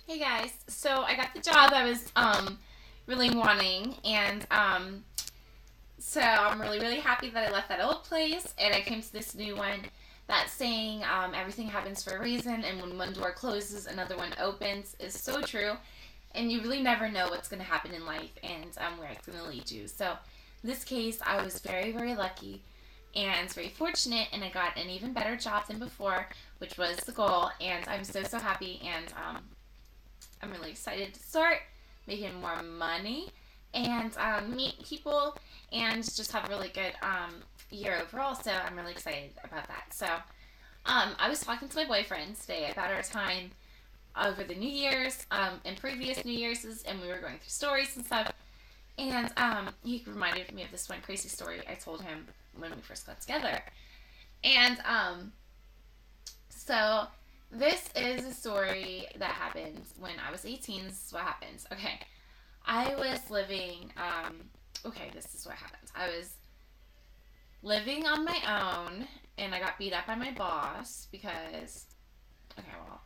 Hey guys, so I got the job I was really wanting, and so I'm really happy that I left that old place and I came to this new one that's saying everything happens for a reason, and when one door closes, another one opens is so true, and you really never know what's going to happen in life and where it's going to lead you. So in this case, I was very lucky and very fortunate, and I got an even better job than before, which was the goal, and I'm so happy, and I'm really excited to start making more money and meet people and just have a really good year overall. So I'm really excited about that. So I was talking to my boyfriend today about our time over the New Year's and previous New Year's, and we were going through stories and stuff. And he reminded me of this one crazy story I told him when we first got together. And so this is a story that happened when I was 18. This is what happened. Okay. I was living, okay, this is what happened. I was living on my own and I got beat up by my boss because, okay, well,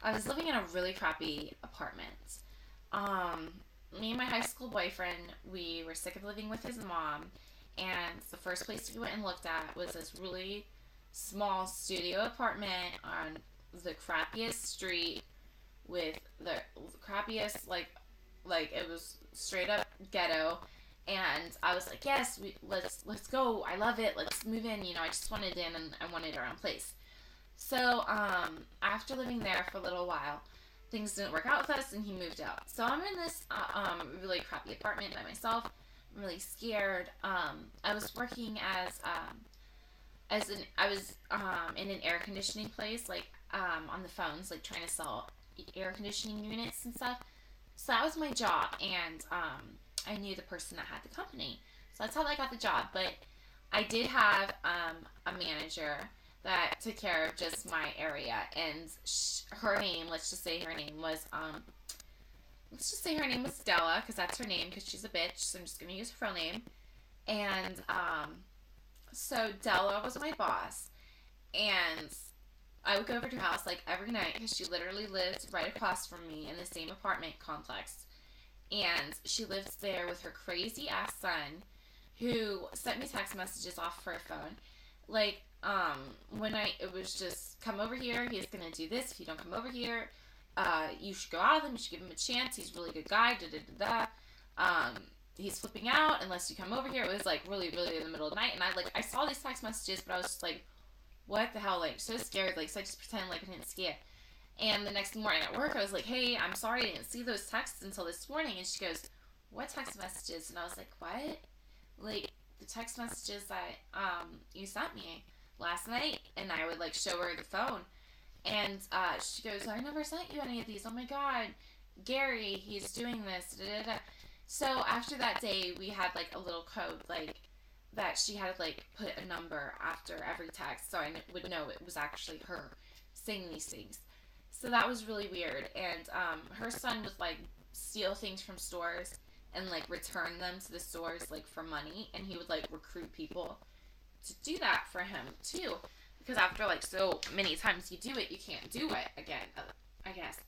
I was living in a really crappy apartment. Um, Me and my high school boyfriend, we were sick of living with his mom, and the first place we went and looked at was this really small studio apartment on the crappiest street with the crappiest like it was straight up ghetto. And I was like, yes, let's go, I love it, let's move in. I just wanted in and I wanted our own place. So after living there for a little while, things didn't work out with us and he moved out. So I'm in this really crappy apartment by myself. I'm really scared. I was working I was in an air conditioning place, like on the phones, like trying to sell air conditioning units and stuff. So that was my job, and I knew the person that had the company. So that's how I got the job. But I did have a manager that took care of just my area, and her name, let's just say her name was Stella, because that's her name, because she's a bitch. So I'm just gonna use her real name. And so Della was my boss, and I would go over to her house like every night because she literally lived right across from me in the same apartment complex. And she lived there with her crazy ass son who sent me text messages off her phone. Like, it was just, come over here, he's gonna do this. If you don't come over here, you should go out with him, you should give him a chance. He's a really good guy, da da da da. He's flipping out unless you come over here. It was like really in the middle of the night, and I saw these text messages, but I was just like, what the hell, like so scared, like so I just pretended like I didn't see it. And the next morning at work, I was like, hey, I'm sorry I didn't see those texts until this morning. And she goes, what text messages? And I was like, what? Like, the text messages that you sent me last night. And I would like show her the phone, and she goes, I never sent you any of these. Oh my god, Gary, he's doing this, da da da. So after that day, we had like a little code, like that she had to like put a number after every text, so I would know it was actually her saying these things. So that was really weird. And her son would like steal things from stores and like return them to the stores like for money, and he would like recruit people to do that for him too. Because after like so many times you do it, you can't do it again, I guess.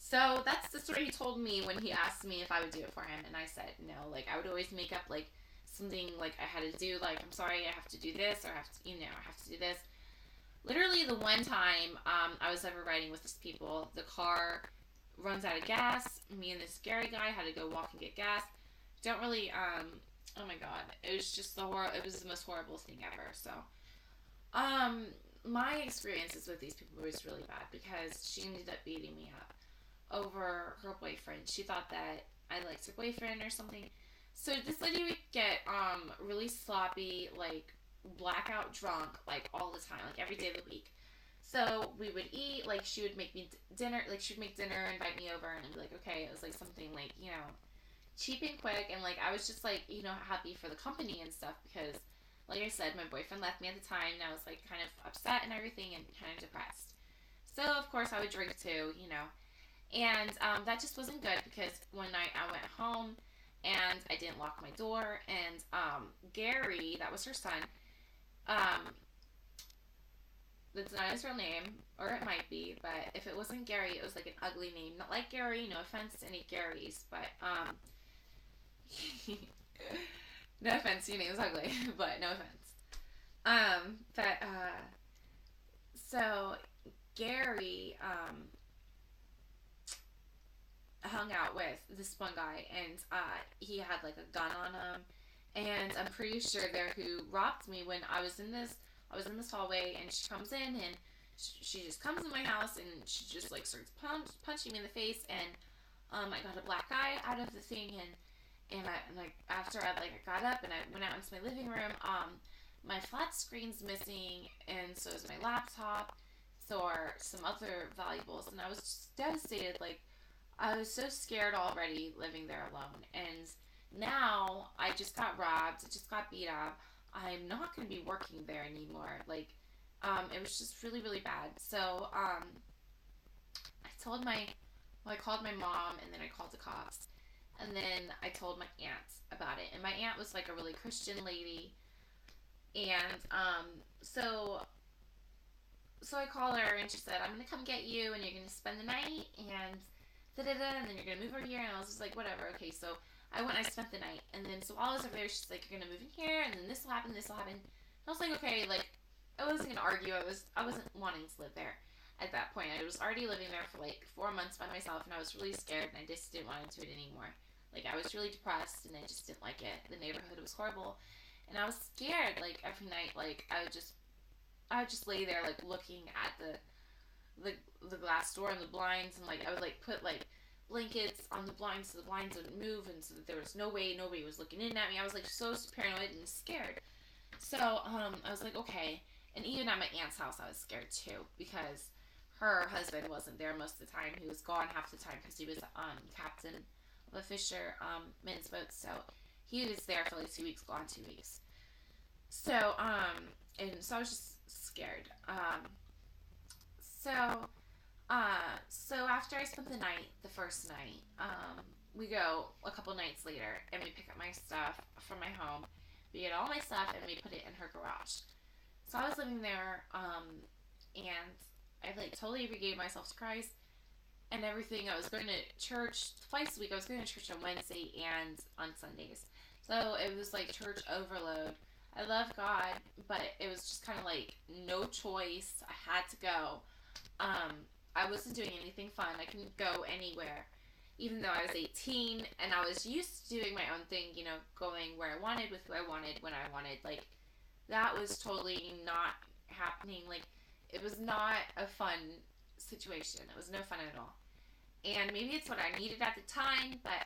So that's the story he told me when he asked me if I would do it for him, and I said no. Like I would always make up like something like I had to do. Like, I'm sorry, I have to do this, or I have to, I have to do this. Literally, the one time I was ever riding with these people, the car runs out of gas. Me and this Gary guy had to go walk and get gas. Don't really. Oh my god, it was just it was the most horrible thing ever. So, um, my experiences with these people was really bad because she ended up beating me up over her boyfriend. She thought that I liked her boyfriend or something. So this lady would get really sloppy, like blackout drunk, like all the time, like every day of the week. So we would eat, like she would make me dinner, like she would make dinner, invite me over, and I'd be like, okay. It was like something like, cheap and quick, and like I was just like, happy for the company and stuff because, like I said, my boyfriend left me at the time, and I was like kind of upset and everything and kind of depressed. So of course I would drink too. And that just wasn't good because one night I went home and I didn't lock my door, and Gary, that was her son, um, that's not his real name, or it might be, but if it wasn't Gary, it was like an ugly name. Not like Gary, no offense to any Garys, but no offense, your name's ugly, but no offense. So Gary hung out with this one guy, and he had like a gun on him, and I'm pretty sure they're who robbed me when I was in this hallway, and she comes in, and she just comes in my house, and she just like starts punching me in the face, and I got a black eye out of the thing, and I like after I got up and I went out into my living room, my flat screen's missing, and so is my laptop, so are some other valuables, and I was just devastated. Like, I was so scared already living there alone, and now I just got robbed, I just got beat up. I'm not going to be working there anymore. Like, it was just really, really bad. So, I called my mom, and then I called the cops. And then I told my aunt about it. And my aunt was like a really Christian lady. And, so I call her, and she said, I'm going to come get you, and you're going to spend the night, and and then you're going to move over here. And I was just like, whatever. Okay, so I went and I spent the night. And then, so while I was over there, she's like, you're going to move in here, and then this will happen, this will happen. And I was like, okay, like, I wasn't going to argue. I wasn't wanting to live there at that point. I was already living there for like 4 months by myself, and I was really scared, and I just didn't want to do it anymore. Like, I was really depressed, and I just didn't like it. The neighborhood was horrible, and I was scared. Like, every night, like, I would just lay there, like, looking at the glass door and the blinds, and like I would like put like blankets on the blinds so the blinds wouldn't move, and so that there was no way nobody was looking in at me. I was like so paranoid and scared. So I was like, okay. And even at my aunt's house, I was scared too, because her husband wasn't there most of the time. He was gone half the time because he was captain of a fisher men's boat. So he was there for like 2 weeks, gone 2 weeks. So and so I was just scared. So after I spent the night, the first night, we go a couple nights later, and we pick up my stuff from my home. We get all my stuff, and we put it in her garage. So I was living there, and I like totally regave myself to Christ and everything. I was going to church twice a week. I was going to church on Wednesday and on Sundays. So it was like church overload. I love God, but it was just kind of like no choice. I had to go. I wasn't doing anything fun. I couldn't go anywhere, even though I was 18, and I was used to doing my own thing, you know, going where I wanted, with who I wanted, when I wanted. Like, that was totally not happening. Like, it was not a fun situation. It was no fun at all. And maybe it's what I needed at the time, but,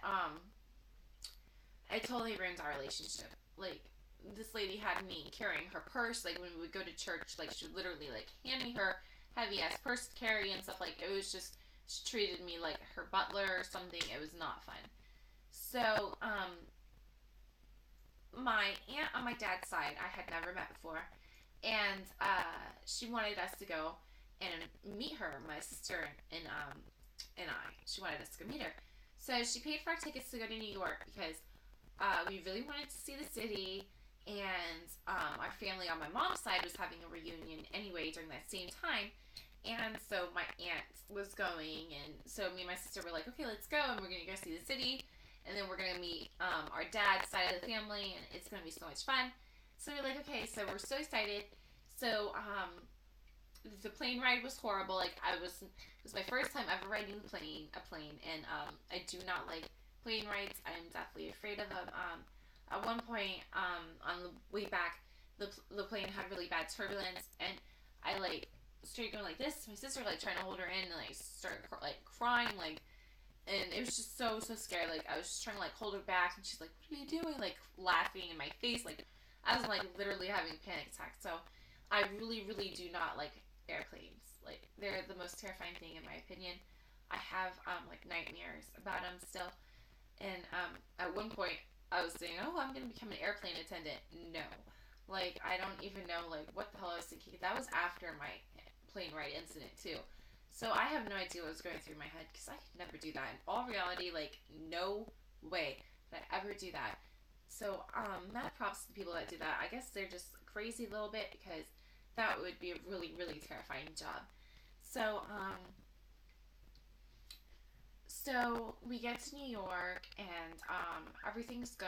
it totally ruined our relationship. Like, this lady had me carrying her purse. Like, when we would go to church, like, she would literally, like, hand me her heavy-ass purse to carry and stuff. Like, it was just, she treated me like her butler or something. It was not fun. So, my aunt on my dad's side, I had never met before, and, she wanted us to go and meet her, my sister and I. She wanted us to go meet her. So, she paid for our tickets to go to New York, because, we really wanted to see the city, and, our family on my mom's side was having a reunion anyway during that same time. And so my aunt was going, and so me and my sister were like, okay, let's go, and we're going to go see the city, and then we're going to meet our dad's side of the family, and it's going to be so much fun. So we're like, okay, so we're so excited. So the plane ride was horrible. Like, it was my first time ever riding a plane, and I do not like plane rides. I'm definitely afraid of them. At one point, on the way back, the plane had really bad turbulence, and I like started going like this. My sister like trying to hold her in, and like started like crying, like, and it was just so scary. Like, I was just trying to like hold her back, and she's like, "What are you doing?" Like, laughing in my face. Like, I was like literally having a panic attack. So I really do not like airplanes. Like, they're the most terrifying thing in my opinion. I have like nightmares about them still. And at one point I was saying, "Oh, I'm gonna become an airplane attendant." No, like, I don't even know like what the hell I was thinking. That was after my plane ride incident too. So I have no idea what was going through my head, because I could never do that. In all reality, like, no way could I ever do that. So mad props to the people that do that. I guess they're just crazy a little bit, because that would be a really terrifying job. So, so we get to New York and everything's good.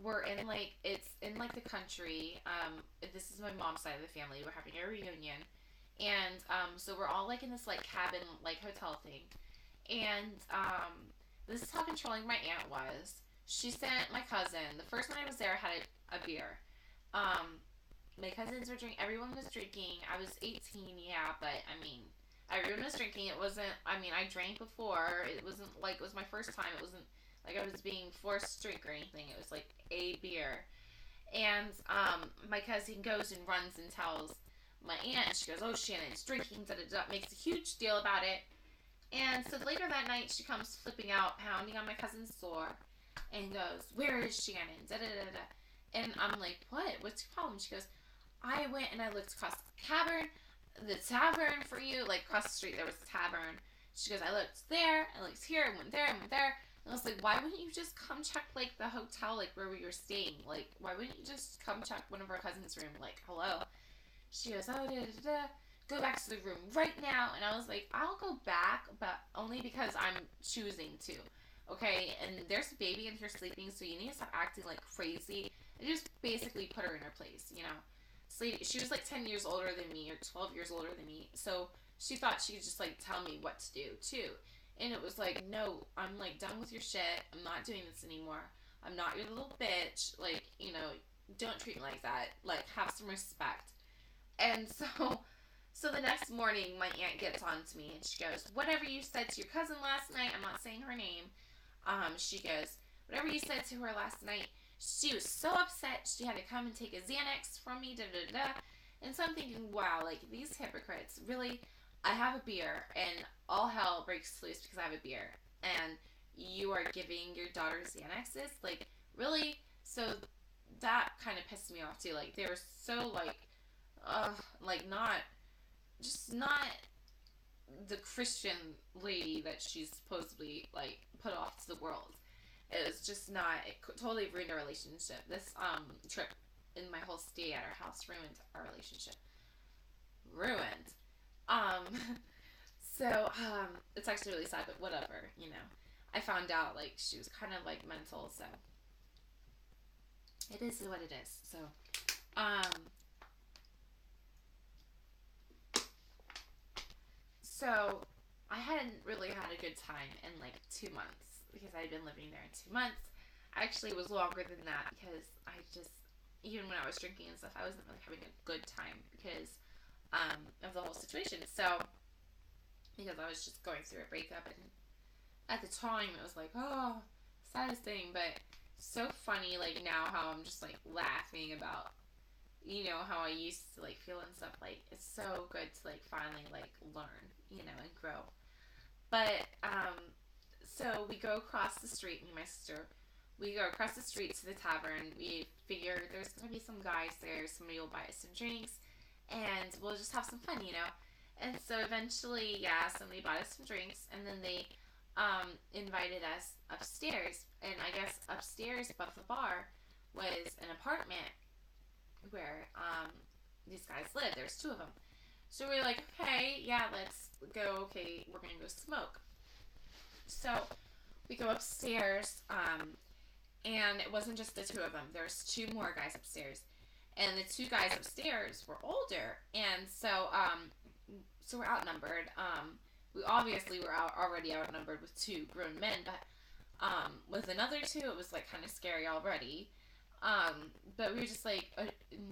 We're in like it's in like the country. This is my mom's side of the family. We're having a reunion, and so we're all like in this like cabin like hotel thing, and this is how controlling my aunt was. She sent my cousin. The first night I was there, I had a beer. Um, my cousins were drinking. Everyone was drinking. I was 18, yeah, but I mean, everyone was drinking. It wasn't. I mean, I drank before. It wasn't like it was my first time. It wasn't like I was being forced to drink or anything. It was like a beer. And my cousin goes and runs and tells my aunt. And she goes, "Oh, Shannon's drinking." Da da da. Makes a huge deal about it. And so later that night, she comes flipping out, pounding on my cousin's door, and goes, "Where is Shannon?" Da da da da. And I'm like, "What? What's your problem?" She goes, "I went and I looked across the tavern for you. Like across the street, there was a tavern." She goes, "I looked there, I looked here, I went there, I went there." And I was like, "Why wouldn't you just come check like the hotel, like where we were staying? Like, why wouldn't you just come check one of our cousins' room? Like, hello." She goes, "Oh, da da da. Go back to the room right now." And I was like, "I'll go back, but only because I'm choosing to. Okay, and there's a baby in here sleeping, so you need to stop acting like crazy." And just basically put her in her place, you know. So she was like 10 years older than me, or 12 years older than me, so she thought she could just like tell me what to do too. And it was like, "No, I'm like done with your shit. I'm not doing this anymore. I'm not your little bitch. Like, you know, don't treat me like that. Like, have some respect." And so the next morning, my aunt gets on to me and she goes, "Whatever you said to your cousin last night," I'm not saying her name. She goes, "Whatever you said to her last night, she was so upset she had to come and take a Xanax from me, da da da." And so I'm thinking, wow, like these hypocrites, really? I have a beer and all hell breaks loose because I have a beer. And you are giving your daughter Xanaxes? Like, really? So that kind of pissed me off too. Like, they were so like not the Christian lady that she's supposedly like put off to the world. It was just not. It totally ruined our relationship. This trip and my whole stay at our house ruined our relationship. Ruined. Um, it's actually really sad, but whatever. You know, I found out like she was kind of like mental, so it is what it is. So, um, so I hadn't really had a good time in like 2 months because I'd been living there in 2 months. Actually, it was longer than that because I just, even when I was drinking and stuff, I wasn't really having a good time because of the whole situation. So, because I was just going through a breakup, and at the time it was like, oh, saddest thing, but so funny, like now how I'm just like laughing about, you know, how I used to like feel and stuff. Like, it's so good to like finally like learn, you know, and grow. But, so we go across the street, me and my sister. We go across the street to the tavern. We figure there's gonna be some guys there. Somebody will buy us some drinks, and we'll just have some fun, you know. And so eventually, yeah, somebody bought us some drinks, and then they invited us upstairs. And I guess upstairs above the bar was an apartment where these guys live. There's two of them. So we were like, okay, yeah, let's go. Okay, we're gonna go smoke. So we go upstairs, and it wasn't just the two of them. There's two more guys upstairs, and the two guys upstairs were older, and so we're outnumbered. We obviously were already outnumbered with two grown men, but with another two, it was like kind of scary already. But we were just like,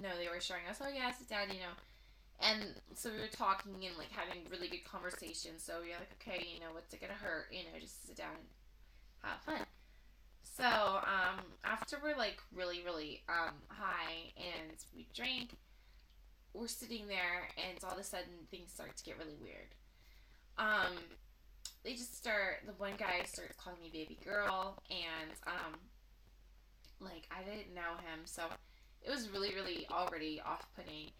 no, they were showing us, "Oh yeah, sit down," you know. And so we were talking and like having really good conversation. So we were like, okay, you know, what's it gonna hurt? You know, just sit down and have fun. So after we're like really, really high and we drink, we're sitting there, and all of a sudden things start to get really weird. Um, they just start. The one guy starts calling me baby girl, and like I didn't know him, so it was really, really already off-putting.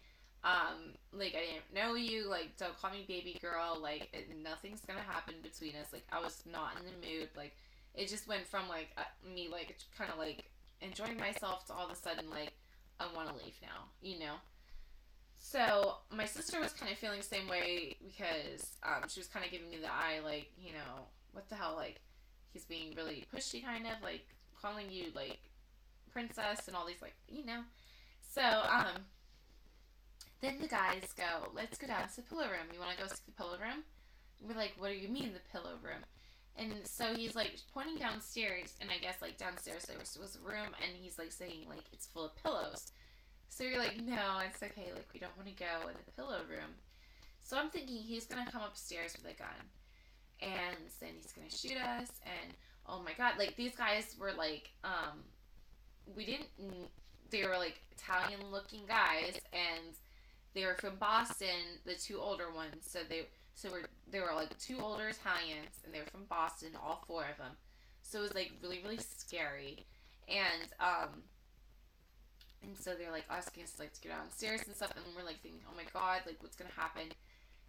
Like, I didn't know you, like, don't call me baby girl, like, nothing's gonna happen between us, like, I was not in the mood, like, it just went from, like, me, like, kind of, like, enjoying myself to all of a sudden, like, I want to leave now, you know? So my sister was kind of feeling the same way because she was kind of giving me the eye, like, you know, what the hell, like, he's being really pushy, kind of, like, calling you, like, princess and all these, like, you know. So, then the guys go, let's go down to the pillow room. You want to go see the pillow room? And we're like, what do you mean the pillow room? And so he's, like, pointing downstairs, and I guess, like, downstairs there was a room, and he's, like, saying, like, it's full of pillows. So you're like, no, it's okay, like, we don't want to go in the pillow room. So I'm thinking he's going to come upstairs with a gun, and then he's going to shoot us, and, oh my god, like, these guys were, like, they were, like, Italian-looking guys, and they were from Boston, the two older ones, so they were like two older Italians, and they were from Boston, all four of them. So it was like really, really scary, and so they're like asking us like to go downstairs and stuff, and we're like thinking, oh my god, like what's gonna happen?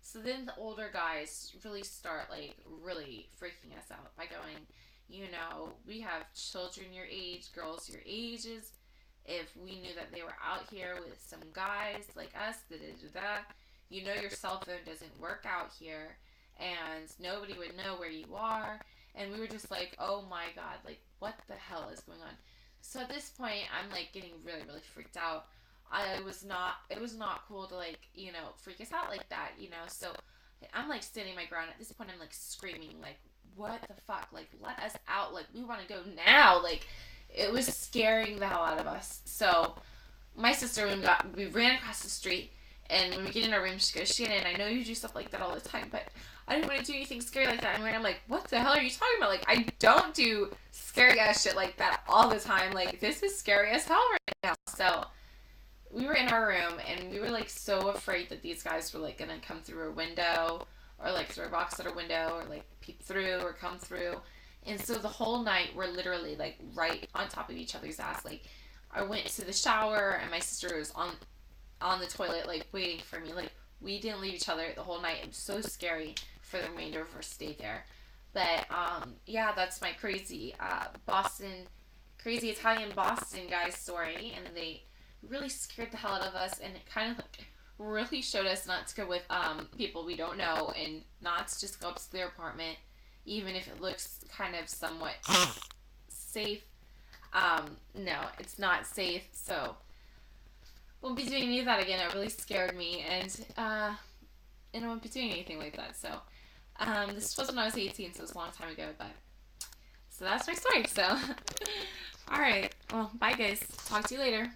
So then the older guys really start like really freaking us out by going, you know, we have children your age, girls your ages. If we knew that they were out here with some guys like us, you know your cell phone doesn't work out here, and nobody would know where you are. And we were just like, oh my god, like what the hell is going on? So at this point, I'm like getting really, really freaked out. It was not cool to like, you know, freak us out like that, you know. So I'm like standing my ground. At this point, I'm like screaming, like, what the fuck? Like, let us out. Like, we want to go now. Like, it was scaring the hell out of us. So my sister, we ran across the street, and when we get in our room, she goes, Shannon, I know you do stuff like that all the time, but I didn't want to do anything scary like that. And I'm like, what the hell are you talking about? Like, I don't do scary ass shit like that all the time. Like, this is scary as hell right now. So we were in our room, and we were like so afraid that these guys were like gonna come through a window, or like through a box at a window, or like peep through or come through. And so the whole night we're literally like right on top of each other's ass. Like, I went to the shower, and my sister was on the toilet like waiting for me. Like, we didn't leave each other the whole night. It was so scary for the remainder of our stay there. But yeah, that's my crazy Italian Boston guys story, and they really scared the hell out of us, and it kind of like really showed us not to go with people we don't know, and not to just go up to their apartment, even if it looks kind of somewhat safe. No, it's not safe, so won't be doing any of that again. It really scared me, and I won't be doing anything like that. So this was when I was 18, so it was a long time ago, but so that's my story. So all right, well, bye guys, talk to you later.